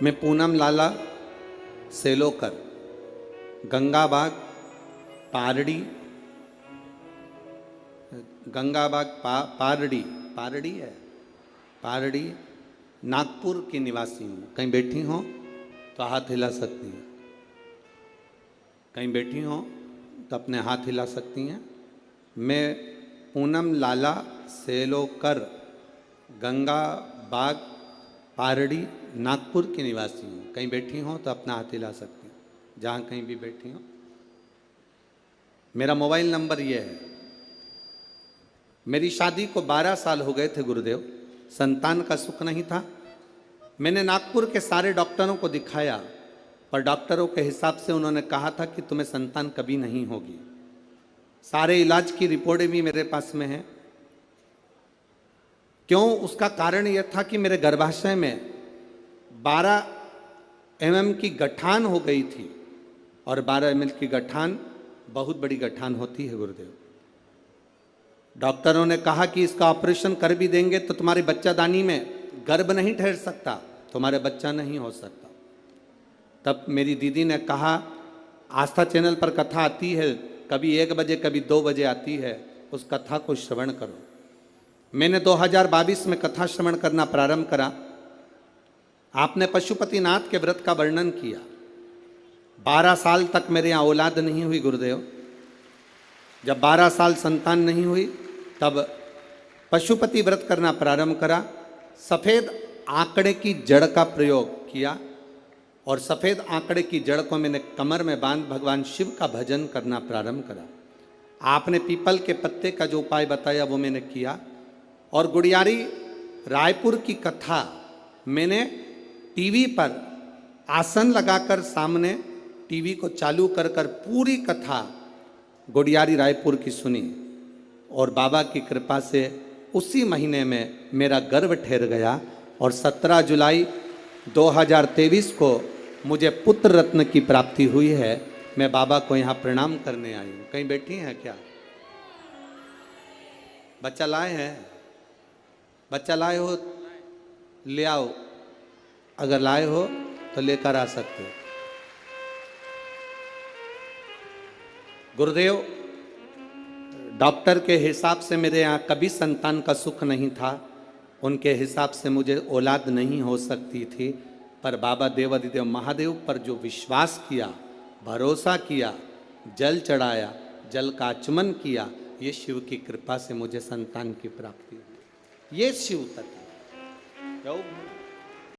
मैं पूनम लाला सेलोकर, गंगाबाग पारड़ी, गंगाबाग पारड़ी है, पारड़ी नागपुर की निवासी हूँ। कहीं बैठी हो तो हाथ हिला सकती हैं, कहीं बैठी हो तो अपने हाथ हिला सकती हैं। मैं पूनम लाला सेलोकर, गंगाबाग पारड़ी नागपुर की निवासी हूँ। कहीं बैठी हो तो अपना हाथ हिला सकती हैं, जहाँ कहीं भी बैठी हो। मेरा मोबाइल नंबर ये है। मेरी शादी को 12 साल हो गए थे गुरुदेव, संतान का सुख नहीं था। मैंने नागपुर के सारे डॉक्टरों को दिखाया, पर डॉक्टरों के हिसाब से उन्होंने कहा था कि तुम्हें संतान कभी नहीं होगी। सारे इलाज की रिपोर्टें भी मेरे पास में हैं। क्यों? उसका कारण यह था कि मेरे गर्भाशय में 12 mm की गठान हो गई थी, और 12 mm की गठान बहुत बड़ी गठान होती है गुरुदेव। डॉक्टरों ने कहा कि इसका ऑपरेशन कर भी देंगे तो तुम्हारी बच्चादानी में गर्भ नहीं ठहर सकता, तुम्हारे बच्चा नहीं हो सकता। तब मेरी दीदी ने कहा, आस्था चैनल पर कथा आती है, कभी 1 बजे कभी 2 बजे आती है, उस कथा को श्रवण करो। मैंने 2022 में कथा श्रवण करना प्रारंभ करा। आपने पशुपतिनाथ के व्रत का वर्णन किया। 12 साल तक मेरे यहाँ औलाद नहीं हुई गुरुदेव। जब 12 साल संतान नहीं हुई तब पशुपति व्रत करना प्रारंभ करा। सफ़ेद आंकड़े की जड़ का प्रयोग किया, और सफ़ेद आंकड़े की जड़ को मैंने कमर में बांध भगवान शिव का भजन करना प्रारंभ करा। आपने पीपल के पत्ते का जो उपाय बताया वो मैंने किया, और गुड़ियारी रायपुर की कथा मैंने टीवी पर आसन लगाकर सामने टीवी को चालू कर पूरी कथा गुड़ियारी रायपुर की सुनी, और बाबा की कृपा से उसी महीने में मेरा गर्भ ठहर गया, और 17 जुलाई 2023 को मुझे पुत्र रत्न की प्राप्ति हुई है। मैं बाबा को यहाँ प्रणाम करने आई हूँ। कहीं बैठी हैं क्या? बच्चा लाए हैं? बच्चा लाए हो ले आओ, अगर लाए हो तो लेकर आ सकते हो। गुरुदेव, डॉक्टर के हिसाब से मेरे यहाँ कभी संतान का सुख नहीं था। उनके हिसाब से मुझे औलाद नहीं हो सकती थी, पर बाबा देवाधिदेव महादेव पर जो विश्वास किया, भरोसा किया, जल चढ़ाया, जल का आचमन किया, ये शिव की कृपा से मुझे संतान की प्राप्ति हुई। ये शिव तत्व।